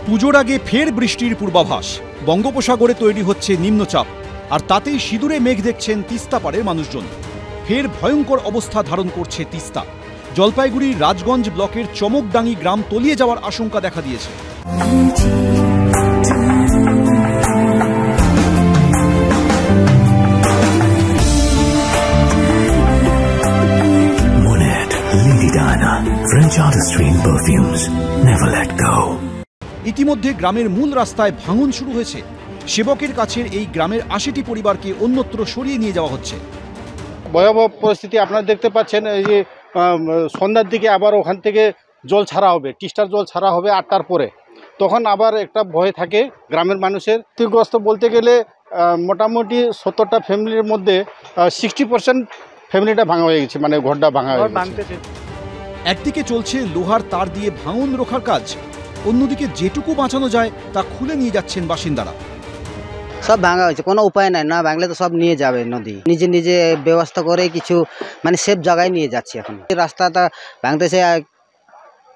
পুজোর আগে ফের বৃষ্টির পূর্বাভাস। বঙ্গোপসাগরে তৈরি হচ্ছে নিম্নচাপ, আর তাতেই সিঁদুরে মেঘ দেখছেন তিস্তা পাড়ের মানুষজন। ফের ভয়ঙ্কর অবস্থা ধারণ করছে তিস্তা। জলপাইগুড়ির রাজগঞ্জ ব্লকের চমকডাঙ্গি গ্রাম তলিয়ে যাওয়ার আশঙ্কা দেখা দিয়েছে। ইতিমধ্যে গ্রামের মূল রাস্তায় ভাঙন শুরু হয়েছে। সেবকের কাছের এই গ্রামের ৮০টি পরিবারকে অন্যত্র সরিয়ে নিয়ে যাওয়া হচ্ছে। ভয়াবহ পরিস্থিতি আপনারা দেখতে পাচ্ছেন। এই যে সন্ধ্যার দিকে আবার ওখান থেকে জল ছাড়া হবে, তিস্তার জল ছাড়া হবে ৮টার পরে। তখন আবার একটা ভয় থাকে গ্রামের মানুষের। ক্ষতিগ্রস্ত বলতে গেলে মোটামুটি ৭০টা ফ্যামিলির মধ্যে 60% ফ্যামিলিটা ভাঙা হয়ে গেছে, মানে ঘরটা ভাঙা হয়ে গেছে। একদিকে চলছে লোহার তার দিয়ে ভাঙন রোখার কাজ, অন্যদিকে যেটুকু বাঁচানো যায় তা খুলে নিয়ে যাচ্ছেন বাসিন্দারা। সব ভাঙা হয়েছে, কোনো উপায় নাই, না ভাঙলে তো সব নিয়ে যাবে নদী। নিজে নিজে ব্যবস্থা করে কিছু মানে সেফ জায়গায় নিয়ে যাচ্ছে। এখন রাস্তাটা ভাঙতেছে,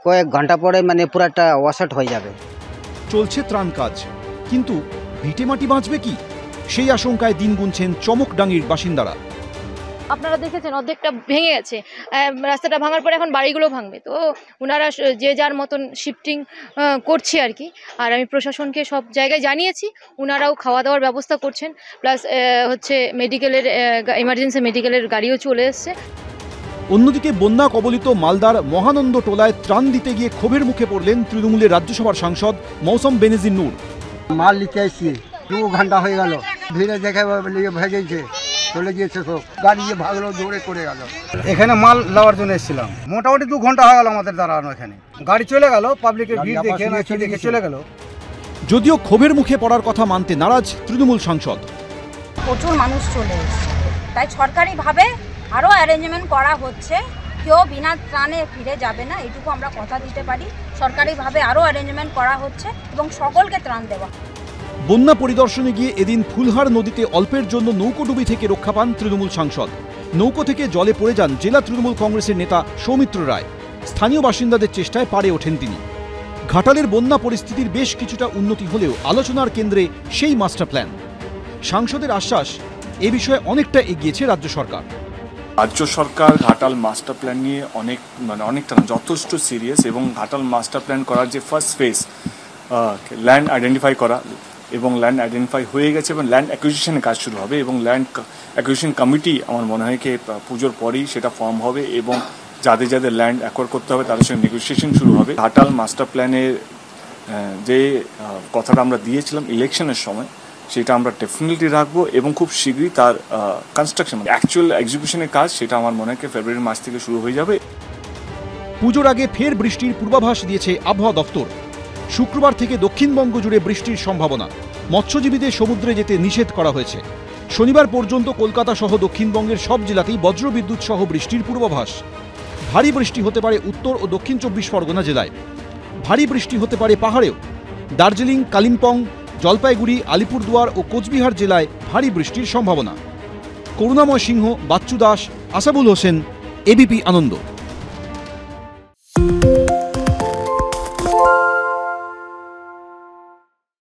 কয়েক ঘন্টা পরে মানে পুরাটা ওয়াশআউট হয়ে যাবে। চলছে ত্রাণ কাজ, কিন্তু ভিটে মাটি বাঁচবে কি, সেই আশঙ্কায় দিন গুনছেন চমকডাঙ্গির বাসিন্দারা। আপনারা দেখেছেন অর্ধেকটা ভেঙে গেছে, রাস্তাটা ভাঙার পরে এখন বাড়িগুলো ভাঙবে। তো ওনারা যে যার মতন শিফটিং করছে আর কি। আর আমি প্রশাসনকে সব জায়গায় জানিয়েছি, ওনারাও খাওয়া দাওয়ার ব্যবস্থা করছেন। প্লাস হচ্ছে মেডিকেলের এমার্জেন্সি মেডিকেলের গাড়িও চলে এসছে। অন্যদিকে বন্যা কবলিত মালদার মহানন্দ টোলায় ত্রাণ দিতে গিয়ে ক্ষোভের মুখে পড়লেন তৃণমূলের রাজ্যসভার সাংসদ মৌসম বেনজির নূর। মাল নিতে এসছি, 2 ঘন্টা হয়ে গেল, ভিড়ে দেখে ভেজেছে, চলে গিয়েছে, সব গাড়ি ভাগলো, জোরে করে গেল। এখানে মাল নেওয়ার জন্য এসেছিলাম, মোটামুটি 2 ঘন্টা হয়ে গেল আমাদের দাঁড়ানো। এখানে গাড়ি চলে গেল, পাবলিকের ভিড় দেখে চলে গেল। যদিও ক্ষোভের মুখে পড়ার কথা মানতে নারাজ তৃণমূল সাংসদ। প্রচুর মানুষ চলে এসেছে, তাই সরকারিভাবে আরও অ্যারেঞ্জমেন্ট করা হচ্ছে। কেউ বিনা ত্রাণে ফিরে যাবে না, এটুকু আমরা কথা দিতে পারি। সরকারিভাবে আরও অ্যারেঞ্জমেন্ট করা হচ্ছে এবং সকলকে ত্রাণ দেওয়া। বন্যা পরিদর্শনে গিয়ে এদিন ফুলহার নদীতে অল্পের জন্য নৌকোডুবি থেকে রক্ষা পান তৃণমূল সাংসদ। নৌকো থেকে জলে পড়ে যান জেলা তৃণমূল কংগ্রেসের নেতা সৌমিত্র রায়। স্থানীয় বাসিন্দাদের চেষ্টায় পারে ওঠেন তিনি। ঘাটালের বন্যা পরিস্থিতির বেশ কিছুটা উন্নতি হলেও আলোচনার কেন্দ্রে সেই মাস্টার প্ল্যান। সাংসদের আশ্বাস, এ বিষয়ে অনেকটা এগিয়েছে রাজ্য সরকার। রাজ্য সরকার ঘাটাল মাস্টার প্ল্যান নিয়ে অনেকটা যথেষ্ট সিরিয়াস, এবং ঘাটাল মাস্টার প্ল্যান করার যে ফার্স্ট ফেজ ল্যান্ড আইডেন্টিফাই করা, এবং ল্যান্ড আইডেন্টিফাই হয়ে গেছে, এবং ল্যান্ড অ্যাকুইজিশনের কাজ শুরু হবে, এবং ল্যান্ড অ্যাকুইজিশন কমিটি আমার মনে হয় কি পুজোর পরেই সেটা ফর্ম হবে, এবং যাদের যাদের ল্যান্ড অ্যাকোয়ার করতে হবে তাদের সঙ্গে নেগোসিয়েশন শুরু হবে। ঘাটাল মাস্টার প্ল্যানের যে কথাটা আমরা দিয়েছিলাম ইলেকশনের সময়, সেটা আমরা ডেফিনেটলি রাখবো, এবং খুব শীঘ্রই তার কনস্ট্রাকশন অ্যাকচুয়াল এক্সিকিউশনের কাজ সেটা আমার মনে হয় ফেব্রুয়ারি মাস থেকে শুরু হয়ে যাবে। পুজোর আগে ফের বৃষ্টির পূর্বাভাস দিয়েছে আবহাওয়া দপ্তর। শুক্রবার থেকে দক্ষিণবঙ্গ জুড়ে বৃষ্টির সম্ভাবনা। মৎস্যজীবীদের সমুদ্রে যেতে নিষেধ করা হয়েছে। শনিবার পর্যন্ত কলকাতা সহ দক্ষিণবঙ্গের সব জেলাতেই বজ্রবিদ্যুৎ সহ বৃষ্টির পূর্বাভাস। ভারী বৃষ্টি হতে পারে উত্তর ও দক্ষিণ 24 পরগনা জেলায়। ভারী বৃষ্টি হতে পারে পাহাড়েও। দার্জিলিং, কালিম্পং, জলপাইগুড়ি, আলিপুরদুয়ার ও কোচবিহার জেলায় ভারী বৃষ্টির সম্ভাবনা। করুণাময় সিংহ, বাচ্চু দাস, আসাবুল হোসেন, এবিপি আনন্দ।